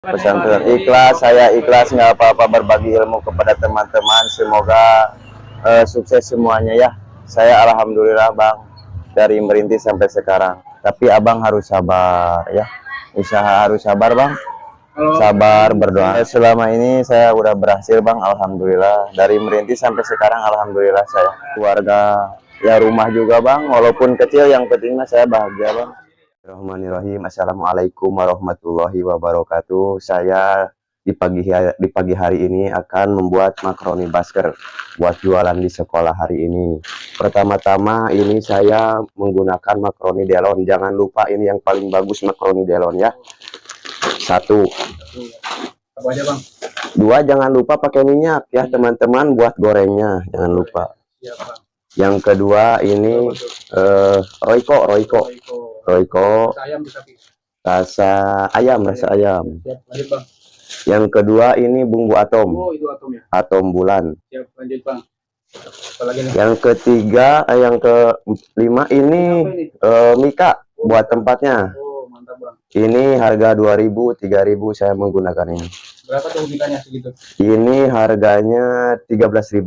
Pesantren ikhlas, saya ikhlas nggak apa-apa berbagi ilmu kepada teman-teman. Semoga sukses semuanya ya. Saya alhamdulillah bang dari merintis sampai sekarang. Tapi abang harus sabar ya. Usaha harus sabar bang. Sabar berdoa. Selama ini saya udah berhasil bang, alhamdulillah. Dari merintis sampai sekarang alhamdulillah saya. Keluarga ya rumah juga bang. Walaupun kecil yang pentingnya saya bahagia bang. Bismillahirrahmanirrahim. Assalamualaikum warahmatullahi wabarakatuh. Saya di pagi hari ini akan membuat makaroni basker buat jualan di sekolah hari ini. Pertama-tama ini saya menggunakan makaroni delon. Jangan lupa ini yang paling bagus makaroni delon ya. Satu. Apa aja bang? Dua, jangan lupa pakai minyak ya teman-teman buat gorengnya. Jangan lupa. Iya, bang. Yang kedua ini Royco. Rasa ayam tapi. Rasa ayam. Siap, lanjut bang. Yang kedua ini bumbu atom. Oh, itu atom ya. Atom bulan. Siap, lanjut bang. Apa lagi nih? Yang ketiga, yang kelima ini mika buat tempatnya. Oh, mantap bang. Ini harga 2.000, 3.000 saya menggunakan ini. Berapa tuh mikanya segitu? Ini harganya 13.000.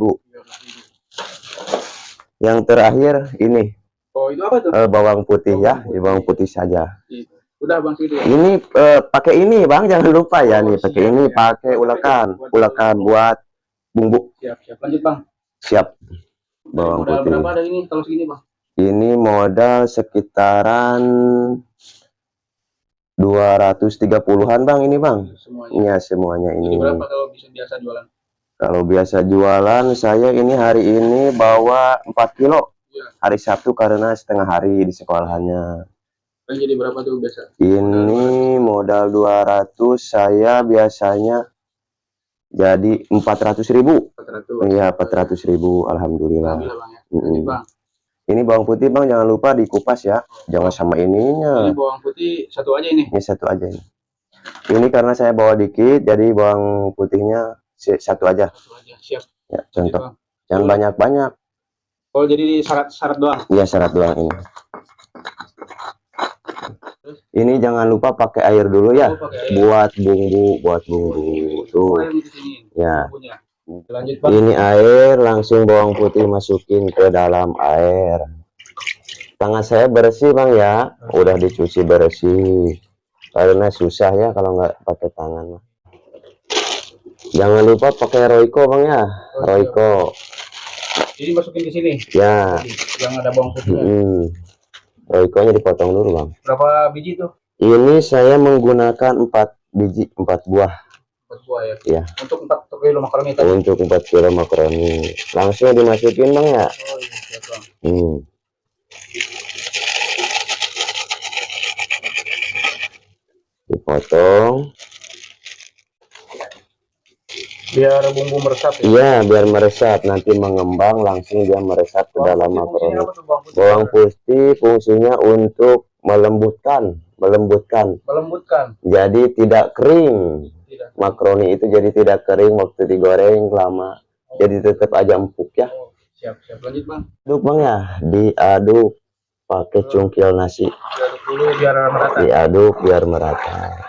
Yang terakhir ini. Oh, itu apa tuh? Bawang putih ya, bawang putih saja. Udah bang segitu ya? Ini pakai ini bang, jangan lupa ya nih, pakai ini, pakai ulekan buat bumbu. Siap, lanjut bang. Siap. Bawang Modal putih. berapa ada ini kalau segini bang? Ini modal sekitaran 230-an bang ini bang. Semuanya. Iya semuanya ini. Jadi berapa kalau bisa biasa jualan? Kalau biasa jualan saya ini hari ini bawa 4 kilo. Hari Sabtu karena setengah hari di sekolahannya. Jadi berapa tuh biasa? Ini modal 200, saya biasanya jadi 400.000. 400. Iya 400.000 alhamdulillah. Bang. Ini bawang putih bang, jangan lupa dikupas ya. Jangan sama ininya. Ini bawang putih satu aja ini. Ini satu aja ini. Ini karena saya bawa dikit, jadi bawang putihnya satu aja. Siap. Ya, contoh. Jangan banyak-banyak. Oh, jadi syarat doang? Iya, syarat doang ini. Ini jangan lupa pakai air dulu ya. Buat bumbu. Tuh. Ya. Lanjut, Bang. Ini air, langsung bawang putih masukin ke dalam air. Tangan saya bersih bang ya. Udah dicuci bersih. Karena susah ya kalau nggak pakai tangan. Jangan lupa pakai Royco bang ya. Royco. Jadi masukin di sini. Ya. Yang ada bawang putihnya. Royco-nya dipotong dulu bang. Berapa biji tuh? Ini saya menggunakan 4 biji, 4 buah. 4 buah ya. Ya. Untuk 4 kilo makaroni tadi. Untuk 4 kilo makaroni. Langsung dimasukin bang ya. Oh iya, siap bang. Dipotong. Biar bumbu meresap ya? Iya biar meresap, nanti mengembang langsung dia meresap ke dalam makaroni. Bawang putih fungsinya untuk melembutkan. Jadi tidak kering. Makaroni itu jadi tidak kering waktu digoreng lama. Jadi tetap aja empuk ya. Siap, lanjut bang. Aduk bang ya, diaduk pakai cungkil nasi. Diaduk dulu biar merata. Diaduk biar merata.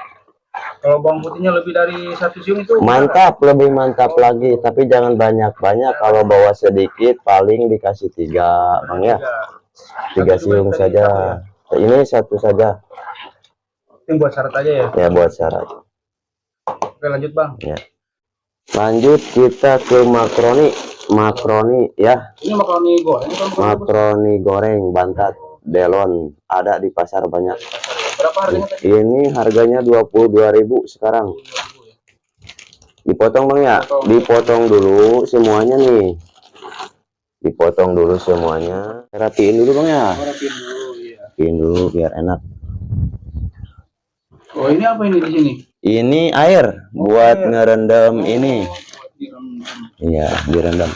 Kalau bawang putihnya lebih dari 1 siung itu mantap, lebih mantap lagi, tapi jangan banyak-banyak. Kalau bawa sedikit paling dikasih 3 bang ya, 3 siung saja. Ini 1 saja. Ini buat syarat aja ya? Ya buat syarat. Oke lanjut bang. Ya. Lanjut kita ke makaroni ya. Ini makaroni goreng. Makaroni goreng Bantat Delon, ada di pasar banyak. Berapa harganya tadi? Ini harganya 22.000 sekarang. Dipotong bang ya, dipotong dulu semuanya nih. Dipotong dulu semuanya. Rapiin dulu bang ya. Rapiin dulu, iya. Rapiin dulu biar enak. Oh ini apa ini di sini? Ini air buat ngerendam ini. Iya, direndam.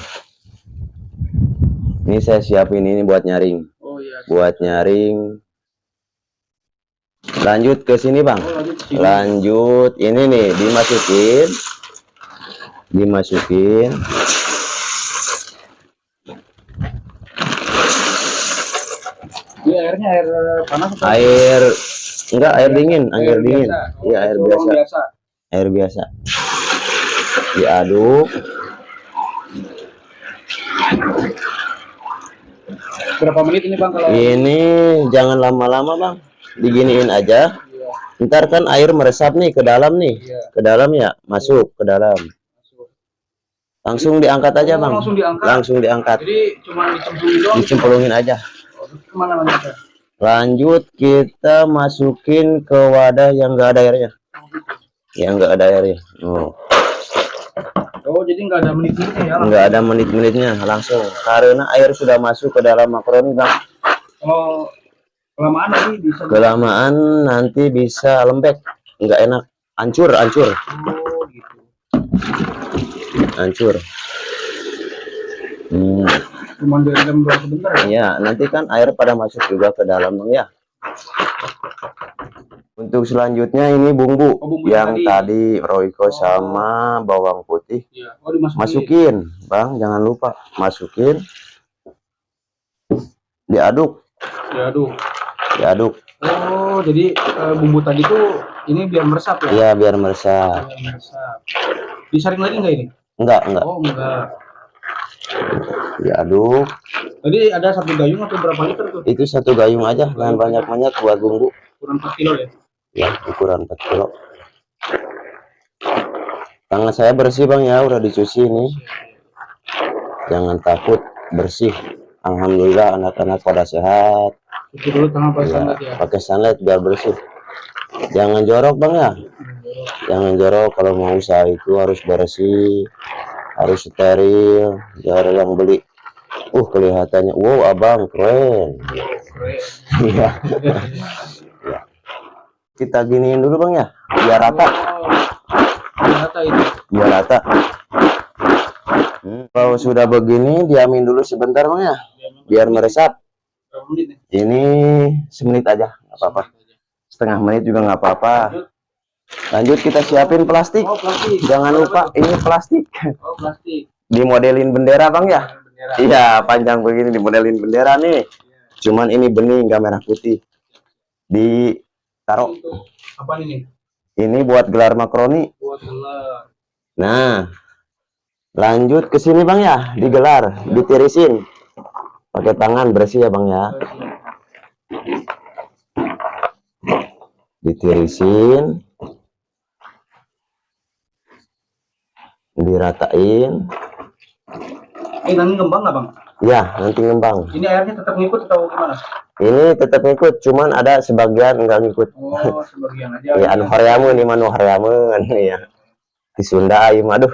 Ini saya siapin ini buat nyaring. Oh iya. Buat nyaring. Lanjut ke sini bang. Lanjut ini nih dimasukin. Ini airnya air panas? Air enggak, air dingin, air dingin. Iya, air biasa. Air biasa. Diaduk. Berapa menit ini Bang kalau? Ini jangan lama-lama Bang. Diginiin aja. Iya. Ntar kan air meresap nih ke dalam nih. Iya. Ke dalam ya, masuk ke dalam. Langsung diangkat aja Bang. Langsung diangkat. Langsung diangkat. Jadi cuma dicemplungin doang. Dicemplungin aja. Kemana lanjutnya? Lanjut kita masukin ke wadah yang enggak ada airnya. Yang enggak ada airnya. Oh, jadi nggak ada menit-menitnya ya? Enggak ada menit-menitnya, langsung. Karena air sudah masuk ke dalam makaroni Bang. Kalau kelamaan nanti bisa. Kelamaan nanti bisa lembek, enggak enak, hancur. Oh, gitu. Hancur. Cuma direndam doang sebentar ya? Ya, nanti kan air pada masuk juga ke dalam Bang ya. Untuk selanjutnya ini bumbu, bumbu yang tadi. tadi Royco sama bawang putih. Iya. Oh, dimasukin. Masukin, Bang, jangan lupa masukin. Diaduk. Diaduk. Oh, jadi bumbu tadi tuh ini biar meresap ya? Iya, biar meresap. Biar meresap. Disaring lagi nggak ini? Enggak. Oh, enggak. Diaduk. Tadi ada 1 gayung atau berapa liter tuh? Itu 1 gayung aja, jangan banyak-banyak buat bumbu. Kurang 4 kilo ya? Ya, ukuran 4 kilo. Tangan saya bersih Bang ya, udah dicuci nih. Jangan takut, bersih. Alhamdulillah anak-anak pada sehat. Cuci dulu tangan pakai sunlight ya? Pakai sunlight biar bersih. Jangan jorok Bang ya. Jangan jorok, kalau mau usaha itu harus bersih, harus steril, biar yang beli kelihatannya wow Abang keren. Iya. Ya. Kita giniin dulu Bang ya, biar rata. Biar rata itu. Biar rata. Kalau sudah begini diamin dulu sebentar Bang ya, biar meresap. Berapa menit nih? Ini semenit aja, nggak apa-apa. Setengah menit juga nggak apa-apa. Lanjut kita siapin plastik. Oh, plastik. Jangan lupa ini plastik. Oh, plastik. Dimodelin bendera Bang ya. Iya, panjang begini dimodelin bendera nih. Cuman ini bening nggak merah putih. Ditaruh. Apa ini? Ini buat gelar makaroni. Buat gelar. Nah, lanjut ke sini Bang ya, digelar, ditirisin. Pakai tangan bersih ya Bang ya. Ditirisin. Diratain. Ini nanti ngembang nggak Bang? Ya, nanti ngembang. Ini airnya tetap ngikut atau gimana? Ini tetap ngikut, cuman ada sebagian enggak ngikut. Oh, sebagian aja. Ya, anu haryamun nih manu haryamun ya. Di Sunda aing aduh.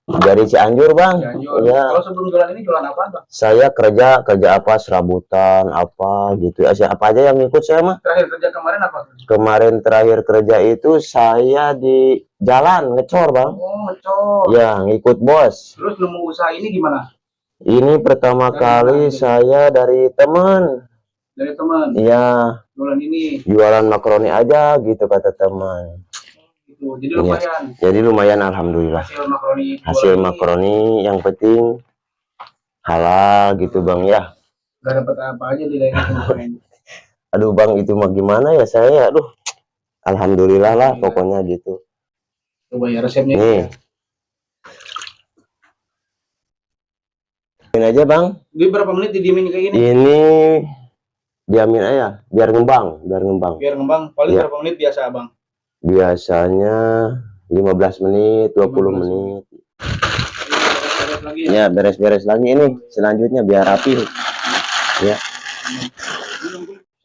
Dari Cianjur Bang. Iya. Kalau sebelum jualan ini jualan apa Bang? Saya kerja apa serabutan apa gitu. Apa aja yang ngikut saya mah. Terakhir kerja kemarin apa? Kemarin terakhir kerja itu saya di jalan ngecor Bang. Oh, ngecor. Ya, ngikut bos. Terus lu mau usaha ini gimana? Ini pertama kali saya dari teman. Dari teman? Iya. Jualan ini? Jualan makaroni aja gitu kata teman. Gitu. Jadi lumayan? Jadi lumayan alhamdulillah. Hasil makaroni yang penting halal gitu Bang ya. Gak dapat apa aja di daerah kemarin. Aduh Bang, itu mah gimana ya saya, aduh. Alhamdulillah lah pokoknya gitu. Coba ya resepnya. Nih. Ini aja Bang. Di berapa menit didiemin kayak gini? Ini diamin aja biar ngembang. Biar ngembang. Paling berapa menit biasa Bang? Biasanya 15 menit, 20 menit. Beres lagi ya? Ya, beres-beres lagi ini. Selanjutnya biar rapi. Ya.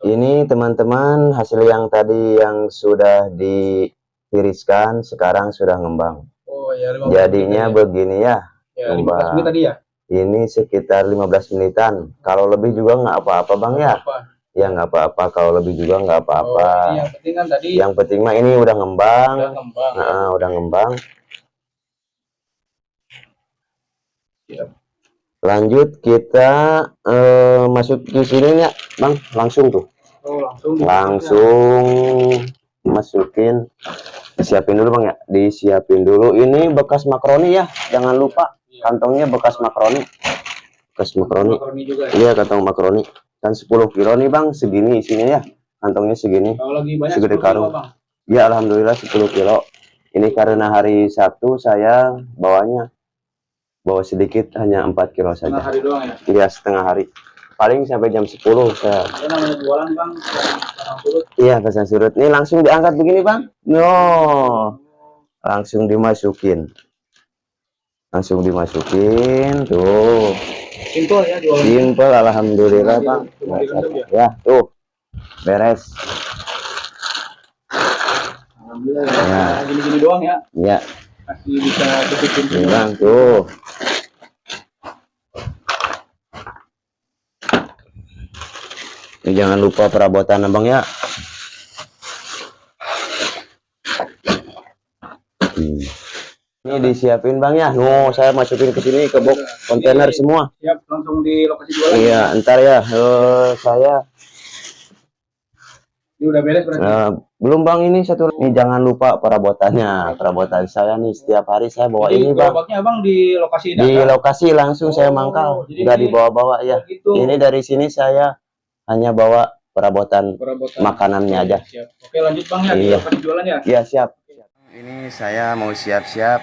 Ini teman-teman hasil yang tadi yang sudah ditiriskan sekarang sudah ngembang. Oh ya, jadinya begini ya. Ya, 15 menit tadi ya? Ini sekitar 15 menitan. Kalau lebih juga nggak apa-apa Bang ya. Ya nggak apa-apa, kalau lebih juga nggak apa-apa. Yang penting kan tadi. Yang penting mah ini udah ngembang. Udah ngembang. Siap. Lanjut kita masuk ke sini ya Bang, langsung tuh. Oh, langsung masukin. Siapin dulu Bang ya, disiapin dulu. Ini bekas makaroni ya, jangan lupa kantongnya bekas makaroni. Iya, kantong makaroni. Kan 10 kilo nih Bang, segini isinya ya. Kantongnya segini. Kalau lagi banyak segede karung. Ya alhamdulillah 10 kilo. Ini karena hari Sabtu saya bawa sedikit, hanya 4 kilo Setengah saja. hari doang ya? Iya, setengah hari. Paling sampai jam 10 saya. Ada namanya jualan bang, pasang surut. Iya, pasang surut. Ini langsung diangkat begini bang. No, langsung dimasukin. Langsung dimasukin tuh. Simpel ya jualan. Simpel, alhamdulillah bang. Cuma direndam ya? Ya tuh, beres. Alhamdulillah Ya. ya. Gini-gini doang ya. Ya, Masih bisa tutupin ini bang tuh. Ini jangan lupa perabotan abang ya. Ini disiapin bang ya. No, saya masukin ke sini ke box kontainer semua. Siap, langsung di lokasi jualan. Iya, ntar ya. Saya Ini udah beres berarti. belum bang, ini satu. Ini jangan lupa perabotannya. Perabotan saya nih setiap hari saya bawa Jadi ini bang. gerobaknya abang di lokasi Di dasar? lokasi langsung saya mangkal, jadi nggak dibawa-bawa ya. gitu. Ini dari sini saya hanya bawa perabotan makanannya aja. Siap. Oke lanjut bang ya, di Iya. lokasi jualan ya. Iya siap. Ini saya mau siap-siap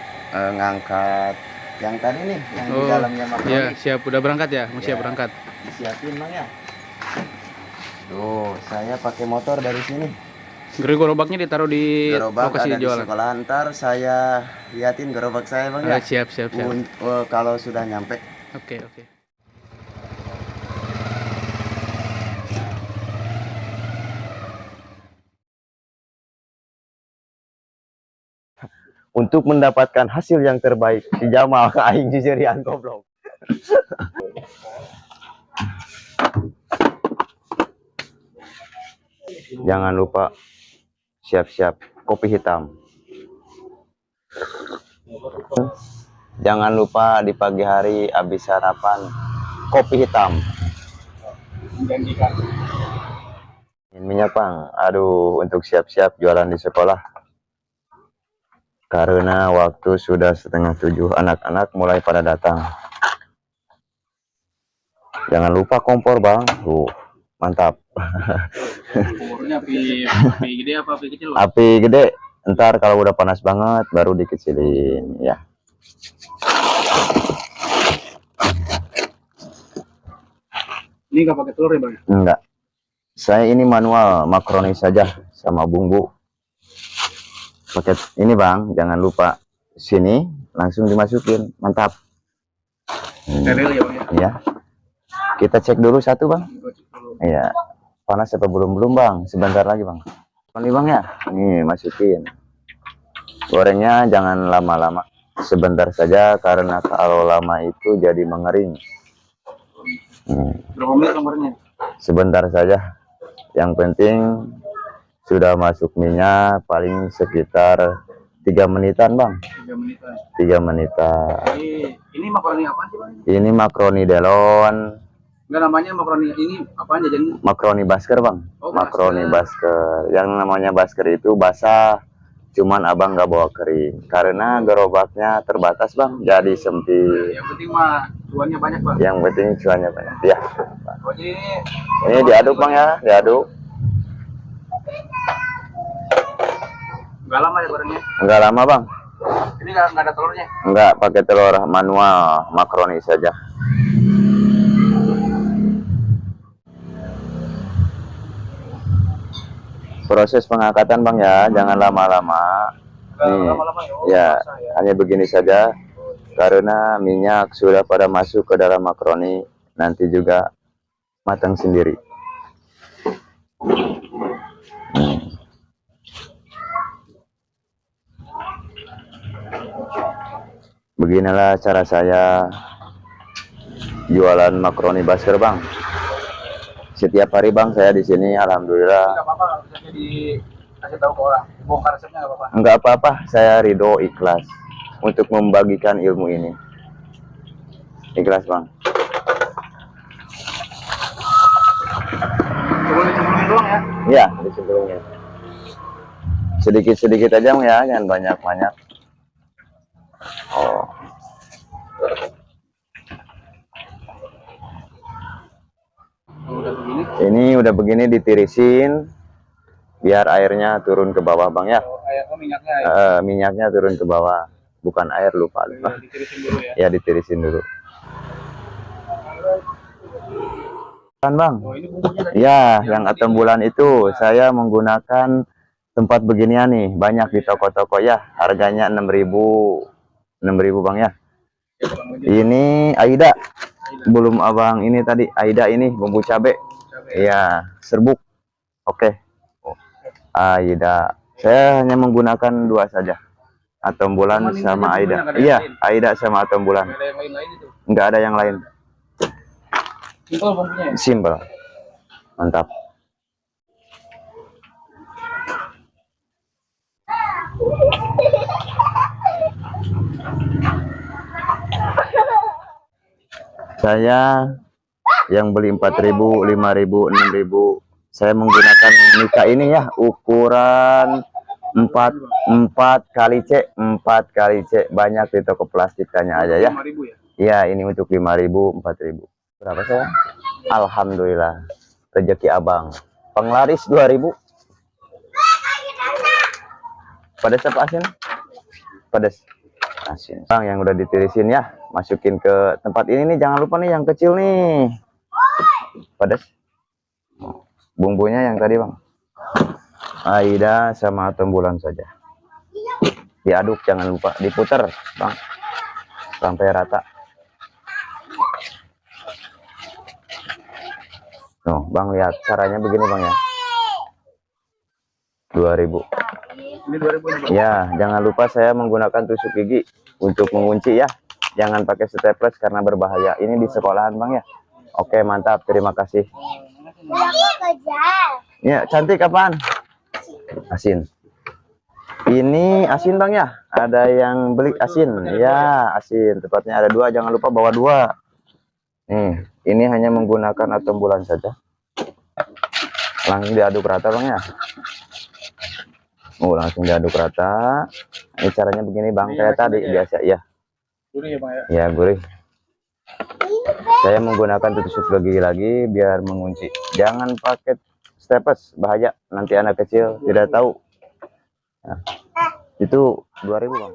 ngangkat yang tadi nih, yang di dalamnya makroni. Iya, siap udah berangkat ya, mau siap Ya. berangkat. Disiapin bang ya. Tuh, saya pakai motor dari sini. Gerobaknya ditaruh di Gerobak lokasi ada di jualan. sekolah, ntar saya liatin gerobak saya bang ya. Siap. Kalau sudah nyampe. Oke. Untuk mendapatkan hasil yang terbaik, si Jamal aing jijerian goblok. Jangan lupa siap-siap kopi hitam. Jangan lupa di pagi hari habis sarapan kopi hitam. Menjanjikan. Minyak bang, aduh, untuk siap-siap jualan di sekolah. Karena waktu sudah 6:30, anak-anak mulai pada datang. Jangan lupa kompor bang, mantap. Kompornya api gede apa api kecil? Api gede, ntar kalau udah panas banget baru dikecilin ya. Ini nggak pakai telur ya bang? Enggak, saya ini manual makaroni saja sama bumbu. Pakai ini bang, jangan lupa sini langsung dimasukin, mantap. Steril ya bang ya? Iya, kita cek dulu satu bang. Iya, panas apa belum bang? Sebentar lagi bang. Ini bang ya, nih masukin. Gorengnya jangan lama-lama, sebentar saja karena kalau lama itu jadi mengering. Berapa menit nomornya? Sebentar saja. Yang penting sudah masuk minyak paling sekitar 3 menitan bang. 3 menitan. 3 menitan. Ini makaroni apa sih bang? Ini makaroni delon. Enggak, namanya makaroni ini apaan jajannya? Makaroni basker bang. Oh, makaroni basker. Yang namanya basker itu basah. Cuman abang nggak bawa kering karena gerobaknya terbatas bang, jadi sempit. Yang penting mah cuannya banyak bang. Yang penting cuannya banyak ya. Oh, jadi Ini diaduk bang ya, diaduk. nggak lama ya gorengnya? Enggak lama bang. Ini nggak ada telurnya? Enggak, pakai telur manual makaroni saja. Proses pengangkatan bang ya, jangan lama-lama. Nih, Lama-lama ya, ya. hanya begini saja. Karena minyak sudah pada masuk ke dalam makaroni, nanti juga matang sendiri. Beginilah cara saya jualan makaroni basker bang. Setiap hari bang saya di sini, alhamdulillah. Nggak apa-apa kalau bisa dikasih tahu ke orang. Bongkar resepnya nggak apa-apa. Enggak apa-apa, saya ridho ikhlas untuk membagikan ilmu ini. Ikhlas bang. Cuma dicemplungin doang ya? Iya, dicemplungin. Sedikit-sedikit aja bang ya, jangan banyak-banyak. Oh. Udah begini. Ini udah begini ditirisin, biar airnya turun ke bawah bang ya. Oh, minyaknya ya. Minyaknya turun ke bawah, bukan air, lupa. Ya, ditirisin dulu ya. Ya ditirisin dulu kan bang. Oh, ini bumbunya tadi. Ya, yang atom bulan itu saya menggunakan tempat beginian nih, banyak di toko-toko ya. Harganya 6.000 bang ya. Ya, Bang, lanjut. Ini Aida, belum abang ini tadi Aida ini bumbu cabe. Iya, serbuk. Oke. Aida, saya hanya menggunakan 2 saja, atom bulan sama Aida. Iya, Aida sama atom bulan. Ada yang lain-lain itu. Nggak ada yang lain. Simpel bumbunya ya. Simple, mantap. Saya yang beli 4.000, 5.000, 6.000. Saya menggunakan mika ini ya, ukuran 4 kali C, 4 kali C. Banyak di toko plastikanya aja ya. 5.000 ya. Iya, ini untuk 5.000, 4.000. Berapa saya? Alhamdulillah, rezeki abang. Penglaris 2.000. Pedas apa asin? Pedas. Asin. Bang, yang udah ditirisin ya, masukin ke tempat ini nih. Jangan lupa nih yang kecil nih. Pedas. Bumbunya yang tadi bang. Aida sama atom bulan saja. Diaduk, jangan lupa diputer bang, sampai rata. Tuh bang, lihat caranya begini bang ya. 2.000. Ini 2.000 nih. Ya, jangan lupa saya menggunakan tusuk gigi untuk mengunci ya. Jangan pakai staples karena berbahaya. Ini di sekolahan bang ya. Oke, mantap, terima kasih. Ya, cantik kapan? Asin. Ini asin bang ya. Ada yang beli asin? Ya, asin. Tepatnya ada 2. Jangan lupa bawa 2. Nih, ini hanya menggunakan atom bulan saja. Langsung diaduk rata bang ya. Langsung diaduk rata. Ini caranya begini bang, kayak tadi biasa ya. Gurih ya bang ya. Ya, gurih. Saya menggunakan tusuk gigi lagi biar mengunci. Jangan pakai staples, bahaya. Nanti anak kecil tidak tahu. Nah, itu 2.000 bang.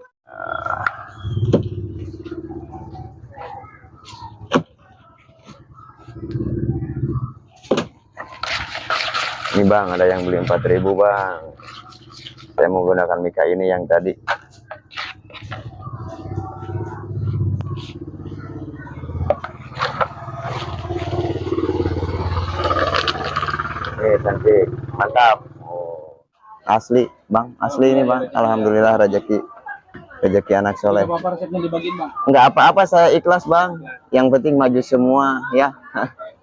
Ini bang, ada yang beli 4.000 bang. Saya menggunakan mika ini yang tadi. Cantik, mantap. Asli bang, asli ini bang. Alhamdulillah, rezeki anak soleh. Apa resepnya dibagiin bang? Nggak apa-apa, saya ikhlas bang. Yang penting maju semua ya.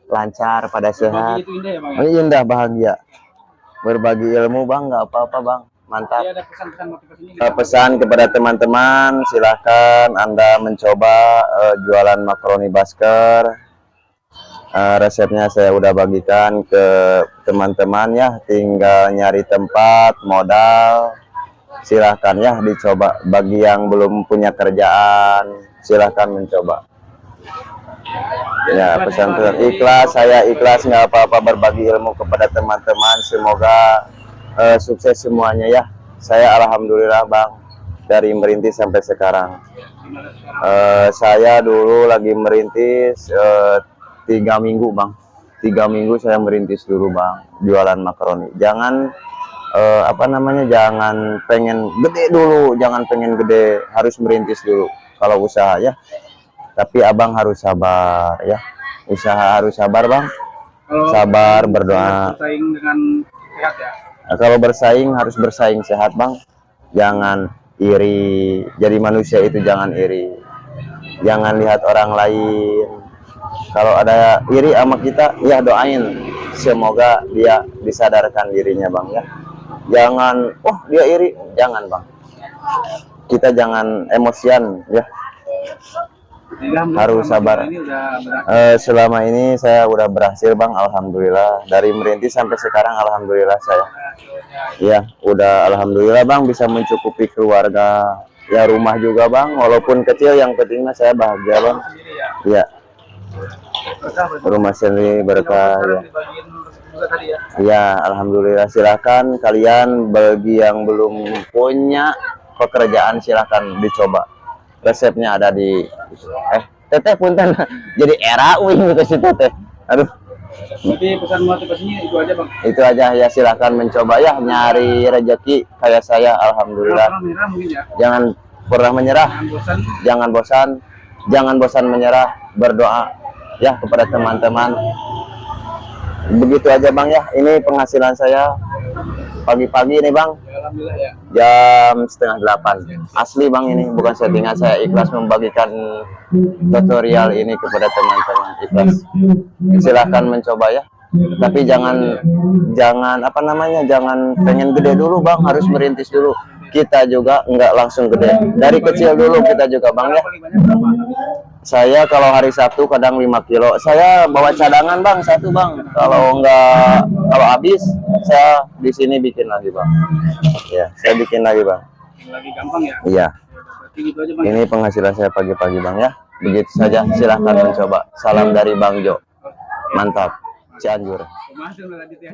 Lancar, pada sehat. Itu indah ya bang ya? Indah, bahagia. Berbagi ilmu bang, nggak apa-apa bang. Mantap. Ada pesan-pesan motivasinya. Pesan kepada teman-teman, silahkan Anda mencoba jualan makaroni basker. Resepnya saya udah bagikan ke teman-teman ya, tinggal nyari tempat, modal, silahkan ya dicoba. Bagi yang belum punya kerjaan, silahkan mencoba ya. Pesan-pesan ikhlas, saya ikhlas, nggak apa-apa berbagi ilmu kepada teman-teman. Semoga sukses semuanya ya. Saya alhamdulillah bang, dari merintis sampai sekarang. Saya dulu lagi merintis 3 minggu bang, 3 minggu saya merintis dulu bang, jualan makaroni. Jangan jangan pengen gede dulu, jangan pengen gede, harus merintis dulu kalau usaha ya. Tapi abang harus sabar ya, usaha harus sabar bang. Sabar, berdoa. Bersaing dengan sehat ya. Nah, kalau bersaing harus bersaing sehat bang. Jangan iri, jadi manusia itu jangan iri. Jangan lihat orang lain. Kalau ada iri sama kita, ya doain semoga dia disadarkan dirinya bang ya. Jangan, oh dia iri, jangan bang. Kita jangan emosian ya. Harus sabar. Selama ini saya udah berhasil bang, alhamdulillah. Dari merintis sampai sekarang alhamdulillah saya. Ya, udah alhamdulillah bang, bisa mencukupi keluarga. Ya, rumah juga bang, walaupun kecil, yang pentingnya saya bahagia bang. Ya, rumah sendiri berkah ya. juga tadi ya. Ya, alhamdulillah. Silakan kalian bagi yang belum punya pekerjaan silahkan dicoba. Resepnya ada di teteh punten. Jadi era wing ke situ teh. Aduh, Berarti pesan motivasinya itu aja bang. itu aja ya, silahkan mencoba ya, nyari rezeki kayak saya alhamdulillah. Jangan menyerah mungkin ya. Jangan pernah menyerah, Jangan bosan. jangan bosan menyerah, berdoa ya kepada teman-teman. Begitu aja bang ya, ini penghasilan saya pagi-pagi nih bang, Ya, alhamdulillah ya. jam 7:30 asli bang, ini bukan settingan. Saya ikhlas membagikan tutorial ini kepada teman-teman, ikhlas. Silahkan mencoba ya, tapi jangan apa namanya, jangan pengen gede dulu bang, harus merintis dulu. Kita juga nggak langsung gede, dari kecil dulu kita juga bang ya. Paling banyak berapa? Saya kalau hari Sabtu kadang 5 kilo. Saya bawa cadangan bang, satu bang. Kalau habis, saya di sini bikin lagi bang. Ya, saya bikin lagi bang. Lagi gampang ya. Iya. Berarti gitu aja bang. Ini penghasilan saya pagi-pagi bang ya. Begitu saja, silahkan mencoba. Salam dari Bang Jo. Mantap. Cianjur. Pembahasan lanjut ya.